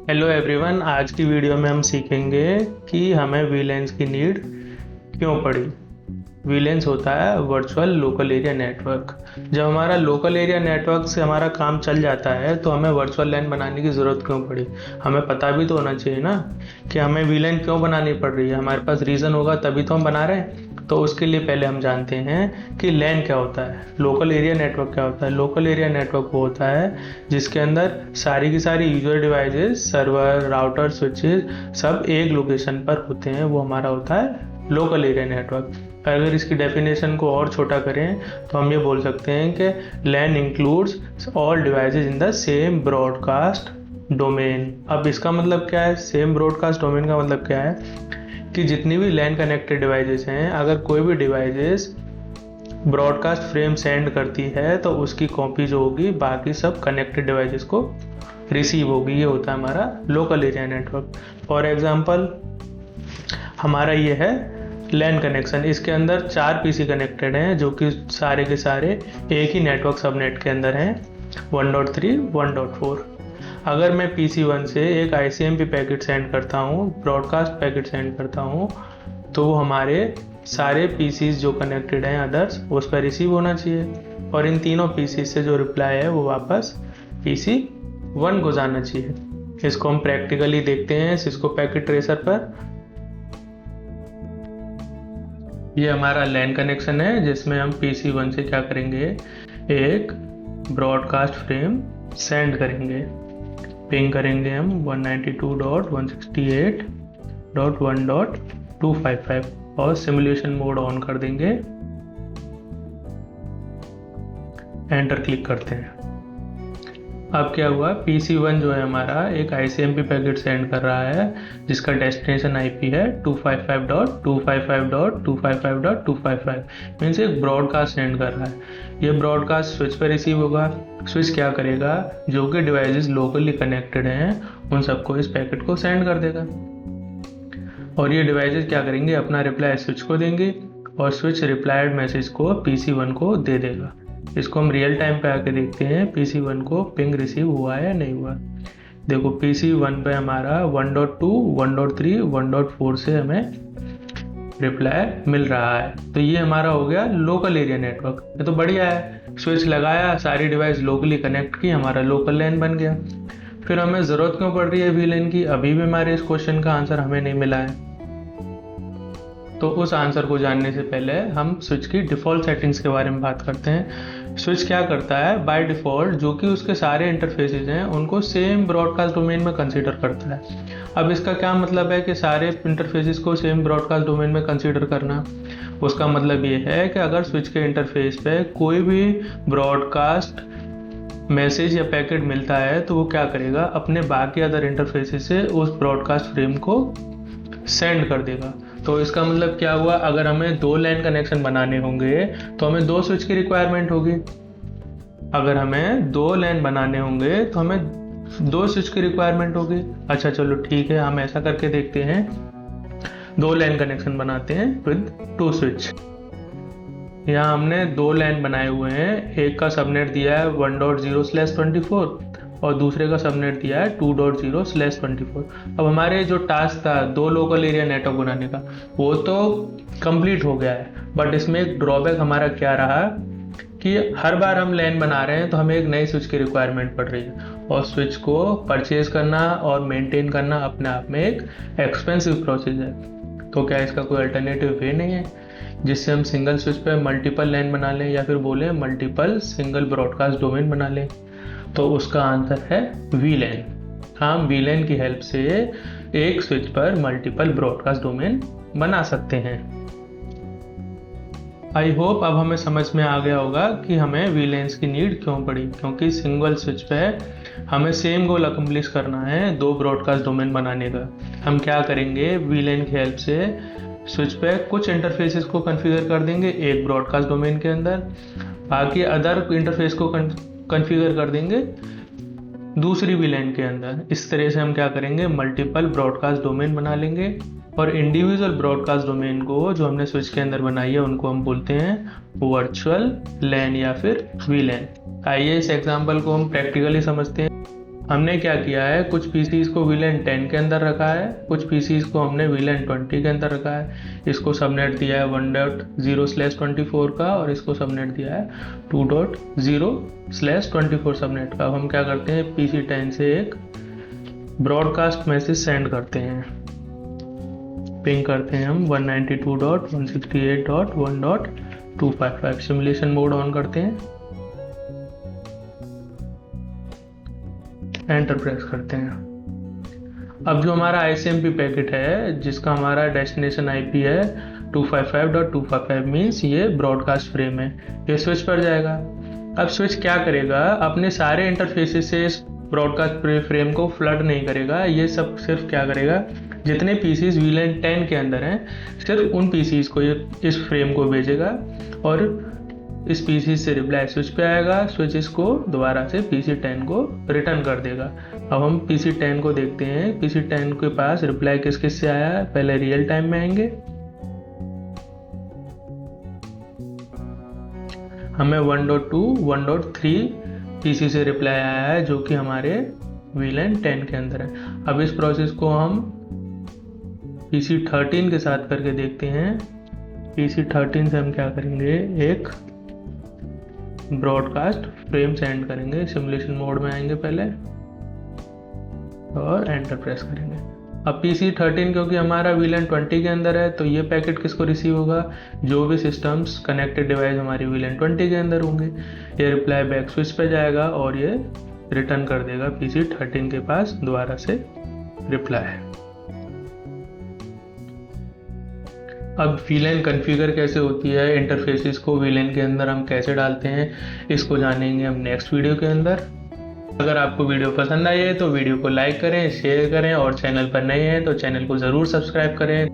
Hello everyone, आज की video में हम सीखेंगे कि हमें वीलेंस की नीड क्यों पड़ी। वीलेंस होता है वर्चुअल लोकल एरिया नेटवर्क। जब हमारा लोकल एरिया नेटवर्क से हमारा काम चल जाता है तो हमें वर्चुअल लैन बनाने की ज़रूरत क्यों पड़ी। हमें पता भी तो होना चाहिए ना कि हमें वीलेन क्यों बनानी पड़ रही है। हमारे पास रीज़न होगा तभी तो हम बना रहे हैं। तो उसके लिए पहले हम जानते हैं कि लैन क्या होता है, लोकल एरिया नेटवर्क क्या होता है। लोकल एरिया नेटवर्क वो होता है जिसके अंदर सारी की सारी user devices, server, router, switches सब एक लोकेशन पर होते हैं। वो हमारा होता है लोकल एरिया नेटवर्क। अगर इसकी डेफिनेशन को और छोटा करें तो हम ये बोल सकते हैं कि LAN includes all devices in the same broadcast domain. अब इसका मतलब क्या है? सेम ब्रॉडकास्ट डोमेन का मतलब क्या है कि जितनी भी लैन कनेक्टेड डिवाइसेस हैं, अगर कोई भी डिवाइसेस ब्रॉडकास्ट फ्रेम सेंड करती है तो उसकी कॉपी जो होगी बाकी सब कनेक्टेड डिवाइसेस को रिसीव होगी। ये होता है हमारा local area network. For example हमारा ये है लैन कनेक्शन। इसके अंदर 4 पीसी कनेक्टेड हैं जो कि सारे के सारे एक ही नेटवर्क सबनेट के अंदर हैं, 1.3 1.4। अगर मैं PC1 से एक ICMP पैकेट सेंड करता हूँ, ब्रॉडकास्ट पैकेट सेंड करता हूँ, तो वो हमारे सारे पीसीज जो कनेक्टेड हैं अदर्स उस पर रिसीव होना चाहिए और इन तीनों पीसी से जो रिप्लाई है वो वापस PC1 को जाना चाहिए। इसको हम प्रैक्टिकली देखते हैं सिस्को पैकेट ट्रेसर पर। ये हमारा लैन कनेक्शन है जिसमें हम PC1 से क्या करेंगे, एक ब्रॉडकास्ट फ्रेम सेंड करेंगे। पिंग करेंगे हम 192.168.1.255 और सिमुलेशन मोड ऑन कर देंगे। एंटर क्लिक करते हैं। अब क्या हुआ, PC1 जो है हमारा एक ICMP पैकेट सेंड कर रहा है जिसका डेस्टिनेशन IP है 255.255.255.255, मीन्स एक ब्रॉडकास्ट सेंड कर रहा है। ये ब्रॉडकास्ट स्विच पर रिसीव होगा। स्विच क्या करेगा, जो कि डिवाइसेस लोकली कनेक्टेड हैं उन सबको इस पैकेट को सेंड कर देगा और ये डिवाइसेस क्या करेंगे, अपना रिप्लाई स्विच को देंगे और स्विच रिप्लाइड मैसेज को PC1 को दे देगा। इसको हम रियल टाइम पे आके देखते हैं PC1 को पिंग रिसीव हुआ है या नहीं हुआ। देखो PC1 पे हमारा 1.2 1.3 1.4 से हमें रिप्लाई मिल रहा है। तो ये हमारा हो गया लोकल एरिया नेटवर्क। ये तो बढ़िया है, स्विच लगाया, सारी डिवाइस लोकली कनेक्ट की, हमारा लोकल लैन बन गया। फिर हमें ज़रूरत क्यों पड़ रही है वीलैन की? अभी भी हमारे इस क्वेश्चन का आंसर हमें नहीं मिला है। तो उस आंसर को जानने से पहले हम स्विच की डिफ़ॉल्ट सेटिंग्स के बारे में बात करते हैं। स्विच क्या करता है, बाय डिफ़ॉल्ट जो कि उसके सारे इंटरफेसेस हैं उनको सेम ब्रॉडकास्ट डोमेन में कंसीडर करता है। अब इसका क्या मतलब है कि सारे इंटरफेसेस को सेम ब्रॉडकास्ट डोमेन में कंसीडर करना? उसका मतलब ये है कि अगर स्विच के इंटरफेस पे कोई भी ब्रॉडकास्ट मैसेज या पैकेट मिलता है तो वो क्या करेगा, अपने बाकी अदर इंटरफेसेस से उस ब्रॉडकास्ट फ्रेम को सेंड कर देगा। तो इसका मतलब क्या हुआ, अगर हमें 2 लैन कनेक्शन बनाने होंगे तो हमें 2 स्विच की रिक्वायरमेंट होगी। अगर हमें 2 लैन बनाने होंगे तो हमें 2 स्विच की रिक्वायरमेंट होगी। अच्छा चलो ठीक है, हम ऐसा करके देखते हैं। 2 लैन कनेक्शन बनाते हैं विद 2 स्विच। यहाँ हमने 2 लैन बनाए हुए हैं। एक का सबनेट दिया है 1.0/24 और दूसरे का सबनेट दिया है 2.0/24। अब हमारे जो टास्क था 2 लोकल एरिया नेटवर्क बनाने का वो तो कंप्लीट हो गया है, बट इसमें एक ड्रॉबैक हमारा क्या रहा कि हर बार हम लैन बना रहे हैं तो हमें एक नई स्विच की रिक्वायरमेंट पड़ रही है और स्विच को परचेज करना और मेंटेन करना अपने आप में एक एक्सपेंसिव प्रोसेस है। तो क्या इसका कोई अल्टरनेटिव वे नहीं है जिससे हम सिंगल स्विच पे मल्टीपल लैन बना लें या फिर बोले मल्टीपल सिंगल ब्रॉडकास्ट डोमेन बना लें? तो उसका आंसर है वीलैन। हम वीलैन की हेल्प से एक स्विच पर मल्टीपल ब्रॉडकास्ट डोमेन बना सकते हैं। आई होप अब हमें समझ में आ गया होगा कि हमें वीलैन्स की नीड क्यों पड़ी। क्योंकि सिंगल स्विच पे हमें सेम गोल अकम्प्लिश करना है, 2 ब्रॉडकास्ट डोमेन बनाने का। हम क्या करेंगे, वीलैन की हेल्प से स्विच पे कुछ इंटरफेसेस को कॉन्फ़िगर कर देंगे एक ब्रॉडकास्ट डोमेन के अंदर, बाकी अदर इंटरफेस को कॉन्फ़िगर कर देंगे दूसरी वीलैन के अंदर। इस तरह से हम क्या करेंगे, मल्टीपल ब्रॉडकास्ट डोमेन बना लेंगे और इंडिविजुअल ब्रॉडकास्ट डोमेन को जो हमने स्विच के अंदर बनाई है उनको हम बोलते हैं वर्चुअल लैन या फिर वीलैन। आइए इस एग्जांपल को हम प्रैक्टिकली समझते हैं। हमने क्या किया है, कुछ पीसीज को VLAN 10 के अंदर रखा है, कुछ पीसीज को हमने VLAN 20 के अंदर रखा है। इसको सबनेट दिया है 1.0/24 का और इसको सबनेट दिया है 2.0/24 सबनेट का। अब हम क्या करते हैं, PC 10 से एक ब्रॉडकास्ट मैसेज सेंड करते हैं, पिंग करते हैं हम 192.168.1.255। सिमुलेशन मोड ऑन करते हैं, एंटर प्रेस करते हैं। अब जो हमारा ICMP पैकेट है जिसका हमारा डेस्टिनेशन IP है 255.255 मीन्स ये ब्रॉडकास्ट फ्रेम है, ये स्विच पर जाएगा। अब स्विच क्या करेगा, अपने सारे इंटरफेसेस से इस ब्रॉडकास्ट फ्रेम को फ्लड नहीं करेगा, ये सब सिर्फ क्या करेगा, जितने पीसीज VLAN 10 के अंदर हैं सिर्फ उन पीसीज को ये इस फ्रेम को भेजेगा और इस PC से रिप्लाई स्विच पे आएगा, स्विच इसको दोबारा से PC 10 को रिटर्न कर देगा। अब हम PC 10 को देखते हैं, PC 10 के पास रिप्लाई किस किस से आया है, पहले रियल टाइम में आएंगे। हमें 1.2 1.3 PC से रिप्लाई आया है जो कि हमारे VLAN 10 के अंदर है। अब इस प्रोसेस को हम PC 13 के साथ करके देखते हैं। PC 13 से हम क्या करेंगे, एक ब्रॉडकास्ट फ्रेम सेंड करेंगे, सिमुलेशन मोड में आएंगे पहले और एंटर प्रेस करेंगे। अब PC 13 क्योंकि हमारा VLAN 20 के अंदर है तो ये पैकेट किसको रिसीव होगा, जो भी सिस्टम्स कनेक्टेड डिवाइस हमारी VLAN 20 के अंदर होंगे। ये रिप्लाई बैक स्विच पे जाएगा और ये रिटर्न कर देगा PC 13 के पास दोबारा से रिप्लाई। अब VLAN कॉन्फ़िगर कैसे होती है, इंटरफेसेस को VLAN के अंदर हम कैसे डालते हैं, इसको जानेंगे हम नेक्स्ट वीडियो के अंदर। अगर आपको वीडियो पसंद आई है तो वीडियो को लाइक करें, शेयर करें और चैनल पर नए हैं तो चैनल को ज़रूर सब्सक्राइब करें।